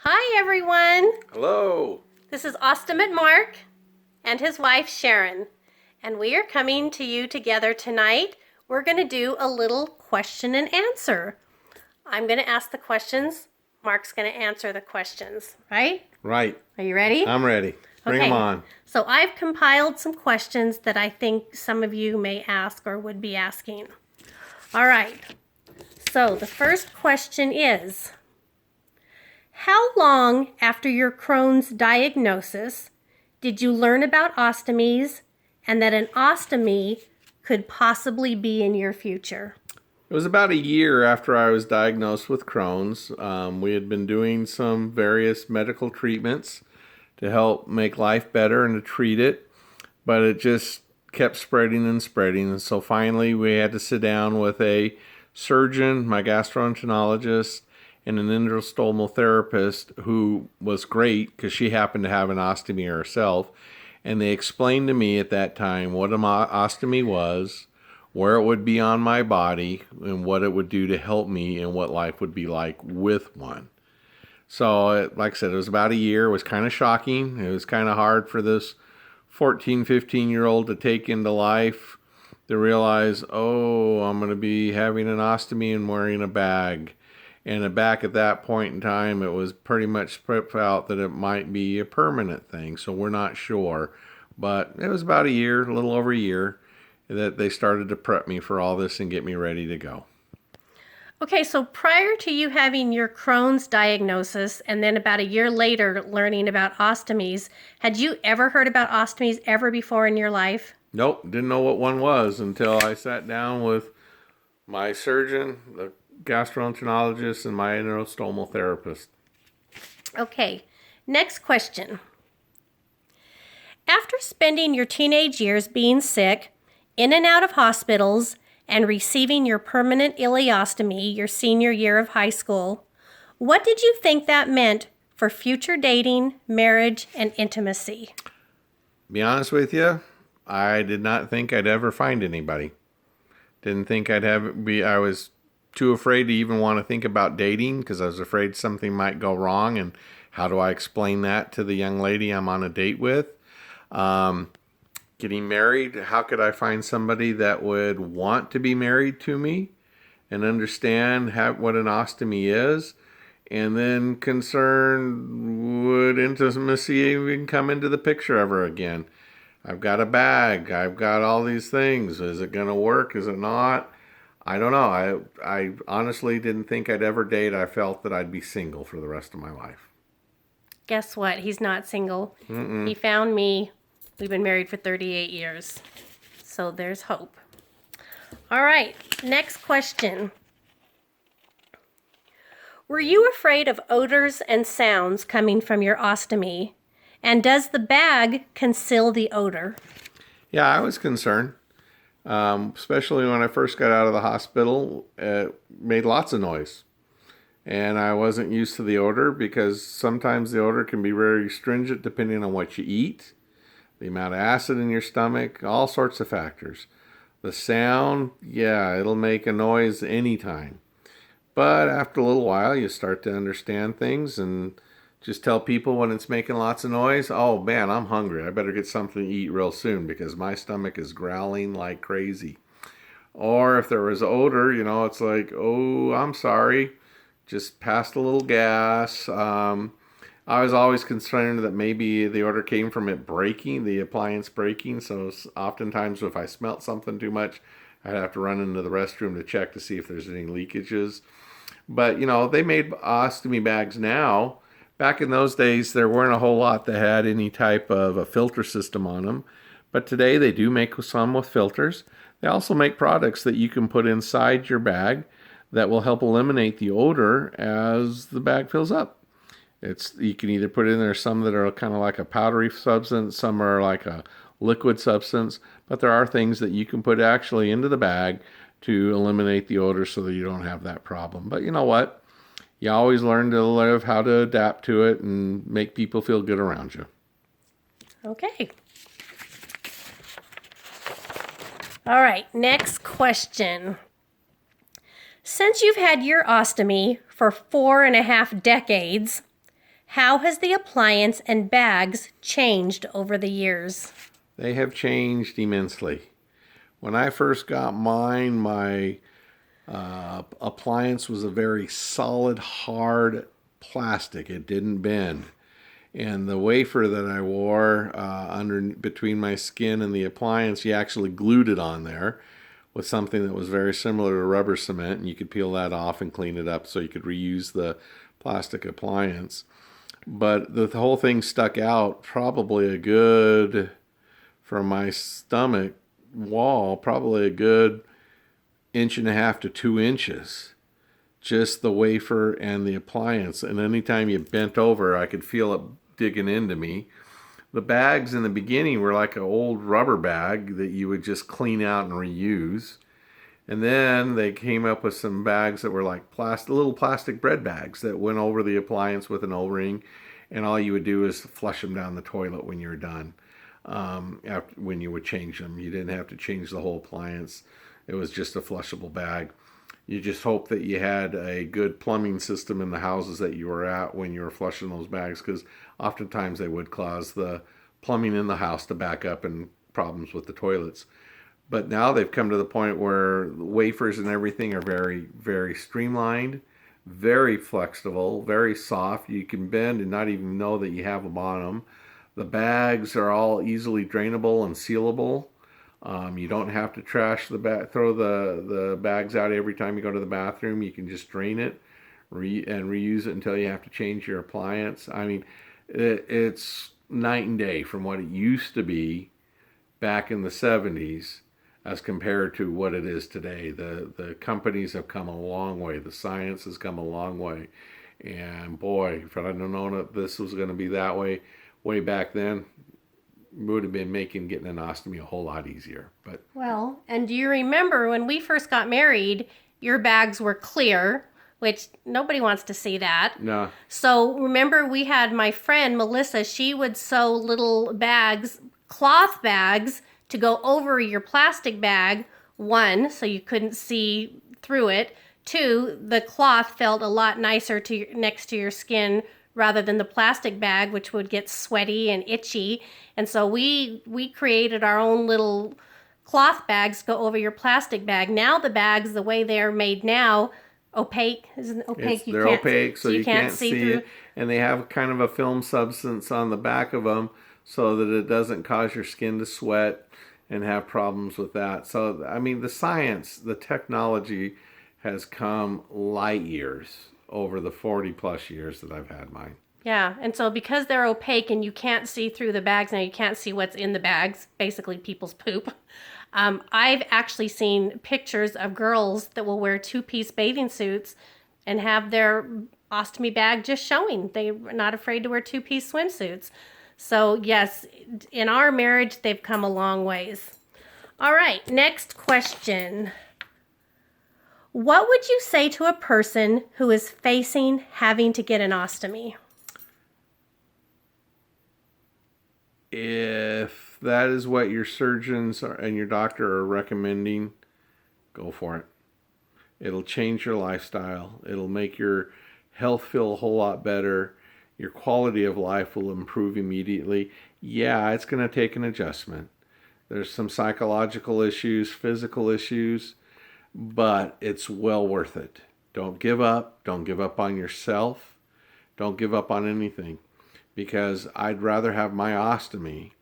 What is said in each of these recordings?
Hi, everyone. Hello. This is OstomateMark and his wife, Sharen. And we are coming to you together tonight. We're going to do a little question and answer. I'm going to ask the questions. Mark's going to answer the questions, right? Right. Are you ready? I'm ready. Bring them on. So I've compiled some questions that I think some of you may ask or would be asking. All right. So the first question is, how long after your Crohn's diagnosis did you learn about ostomies and that an ostomy could possibly be in your future? It was about a year after I was diagnosed with Crohn's. We had been doing some various medical treatments to help make life better and to treat it, but it just kept spreading and spreading. And so finally we had to sit down with a surgeon, my gastroenterologist, and an endostomal therapist who was great because she happened to have an ostomy herself. And they explained to me at that time what an ostomy was, where it would be on my body, and what it would do to help me and what life would be like with one. So, like I said, it was about a year. It was kind of shocking. It was kind of hard for this 14, 15-year-old to take into life, to realize, oh, I'm going to be having an ostomy and wearing a bag. And back at that point in time, it was pretty much put out that it might be a permanent thing. So we're not sure. But it was about a year, a little over a year, that they started to prep me for all this and get me ready to go. Okay, so prior to you having your Crohn's diagnosis and then about a year later learning about ostomies, had you ever heard about ostomies ever before in your life? Nope, didn't know what one was until I sat down with my surgeon, the gastroenterologist, and my endostomal therapist. Okay, next question. After spending your teenage years being sick, in and out of hospitals, and receiving your permanent ileostomy your senior year of high school, what did you think that meant for future dating, marriage, and intimacy? Be honest with you, I did not think I'd ever find anybody. Didn't think I was too afraid to even want to think about dating because I was afraid something might go wrong. And how do I explain that to the young lady I'm on a date with? Getting married, how could I find somebody that would want to be married to me and understand what an ostomy is? And then concern, would intimacy even come into the picture ever again? I've got a bag. I've got all these things. Is it going to work? Is it not? I don't know. I honestly didn't think I'd ever date. I felt that I'd be single for the rest of my life. Guess what? He's not single. He found me. We've been married for 38 years. So there's hope. All right, next question. Were you afraid of odors and sounds coming from your ostomy? And does the bag conceal the odor? Yeah, I was concerned. Especially when I first got out of the hospital, it made lots of noise. And I wasn't used to the odor because sometimes the odor can be very stringent depending on what you eat, the amount of acid in your stomach, all sorts of factors. The sound, yeah, it'll make a noise anytime. But after a little while, you start to understand things and just tell people when it's making lots of noise, oh man, I'm hungry. I better get something to eat real soon because my stomach is growling like crazy. Or if there was odor, it's like, oh, I'm sorry, just passed a little gas. I was always concerned that maybe the odor came from it breaking, the appliance breaking. So oftentimes if I smelt something too much, I'd have to run into the restroom to check to see if there's any leakages. But, they made ostomy bags now. Back in those days, there weren't a whole lot that had any type of a filter system on them. But today they do make some with filters. They also make products that you can put inside your bag that will help eliminate the odor as the bag fills up. You can either put in there some that are kind of like a powdery substance, some are like a liquid substance, but there are things that you can put actually into the bag to eliminate the odor so that you don't have that problem. But you know what? You always learn to live how to adapt to it and make people feel good around you. Okay. All right, next question. Since you've had your ostomy for 4.5 decades, How has the appliance and bags changed over the years? They have changed immensely. When I first got mine, my appliance was a very solid, hard plastic. It didn't bend. And the wafer that I wore under between my skin and the appliance, you actually glued it on there with something that was very similar to rubber cement, and you could peel that off and clean it up so you could reuse the plastic appliance. But the whole thing stuck out probably a good, from my stomach wall, probably a good inch and a half to 2 inches. Just the wafer and the appliance. And anytime you bent over, I could feel it digging into me. The bags in the beginning were like an old rubber bag that you would just clean out and reuse. And then they came up with some bags that were like little plastic bread bags that went over the appliance with an O-ring, and all you would do is flush them down the toilet when you were done. When you would change them, you didn't have to change the whole appliance. It was just a flushable bag. You just hope that you had a good plumbing system in the houses that you were at when you were flushing those bags, because oftentimes they would cause the plumbing in the house to back up and problems with the toilets. But now they've come to the point where wafers and everything are very, very streamlined, very flexible, very soft. You can bend and not even know that you have them on them. The bags are all easily drainable and sealable. You don't have to throw the bags out every time you go to the bathroom. You can just drain it and reuse it until you have to change your appliance. I mean, it's night and day from what it used to be back in the 70s as compared to what it is today. The companies have come a long way. The science has come a long way. And boy, if I'd have known that this was going to be that way back then, would have been making getting an ostomy a whole lot easier. But Well, and do you remember when we first got married, your bags were clear, which nobody wants to see that. no, So remember we had my friend Melissa, she would sew little bags, cloth bags, to go over your plastic bag. One, so you couldn't see through it. Two, the cloth felt a lot nicer next to your skin rather than the plastic bag, which would get sweaty and itchy. And so we created our own little cloth bags to go over your plastic bag. Now the bags, the way they're made now, opaque, isn't opaque. they're opaque, so you can't see it. And they have kind of a film substance on the back of them so that it doesn't cause your skin to sweat and have problems with that. So, I mean, the science, the technology has come light years over the 40 plus years that I've had mine. Yeah, and so because they're opaque and you can't see through the bags, now you can't see what's in the bags, basically people's poop. I've actually seen pictures of girls that will wear two-piece bathing suits and have their ostomy bag just showing. They're not afraid to wear two-piece swimsuits. So yes, in our marriage, they've come a long ways. All right, next question. What would you say to a person who is facing having to get an ostomy? If that is what your surgeons and your doctor are recommending, go for it. It'll change your lifestyle. It'll make your health feel a whole lot better. Your quality of life will improve immediately. Yeah, it's going to take an adjustment. There's some psychological issues, physical issues, but it's well worth it. Don't give up. Don't give up on yourself. Don't give up on anything, because I'd rather have my ostomy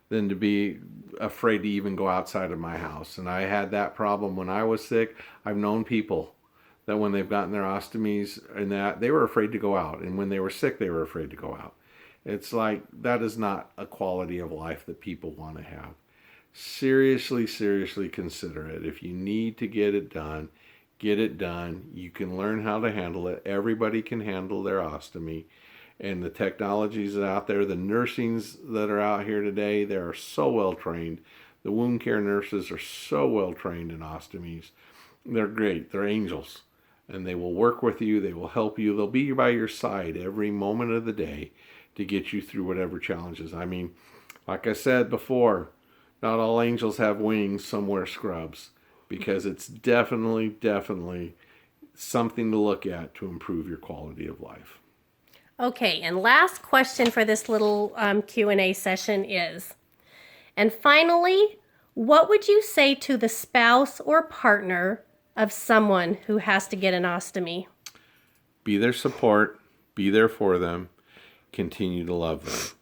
than to be afraid to even go outside of my house. And I had that problem when I was sick. I've known people that when they've gotten their ostomies and that, they were afraid to go out. And when they were sick, they were afraid to go out. It's like, that is not a quality of life that people want to have. Seriously, seriously consider it. If you need to get it done, get it done. You can learn how to handle it. Everybody can handle their ostomy. And the technologies out there, the nursings that are out here today, they are so well trained. The wound care nurses are so well trained in ostomies. They're great. They're angels. And they will work with you. They will help you. They'll be by your side every moment of the day to get you through whatever challenges. I mean, like I said before, not all angels have wings. Some wear scrubs, because it's definitely something to look at to improve your quality of life. Okay, and last question for this little Q&A session is, and finally, what would you say to the spouse or partner of someone who has to get an ostomy? Be their support, be there for them, continue to love them.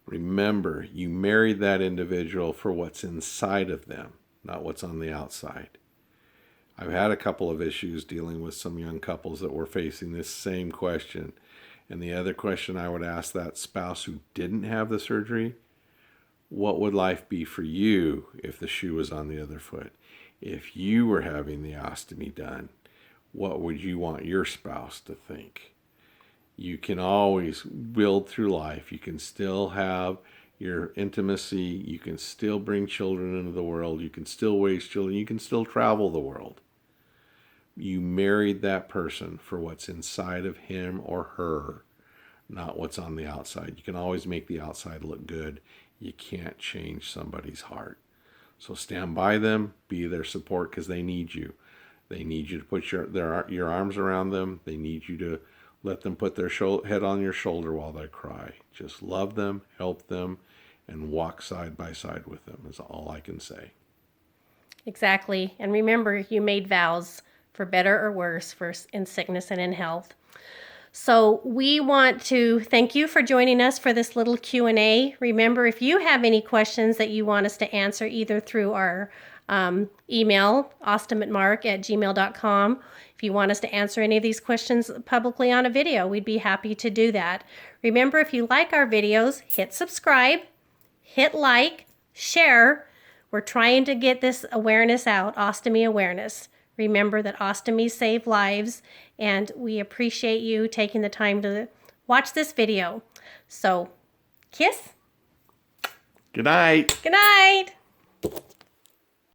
Remember, you married that individual for what's inside of them, not what's on the outside. I've had a couple of issues dealing with some young couples that were facing this same question. And the other question I would ask that spouse who didn't have the surgery, what would life be for you if the shoe was on the other foot? If you were having the ostomy done, what would you want your spouse to think? You can always build through life. You can still have your intimacy. You can still bring children into the world. You can still raise children. You can still travel the world. You married that person for what's inside of him or her, not what's on the outside. You can always make the outside look good. You can't change somebody's heart. So stand by them, be their support, because they need you. They need you to put your arms around them. They need you to let them put their head on your shoulder while they cry. Just love them, help them, and walk side by side with them is all I can say. Exactly. And remember, you made vows for better or worse, for in sickness and in health. So we want to thank you for joining us for this little Q&A. Remember, if you have any questions that you want us to answer either through our email, OstomateMark@gmail.com. If you want us to answer any of these questions publicly on a video, we'd be happy to do that. Remember, if you like our videos, hit subscribe, hit like, share. We're trying to get this awareness out, ostomy awareness. Remember that ostomies save lives, and we appreciate you taking the time to watch this video. So, kiss. Good night. Good night.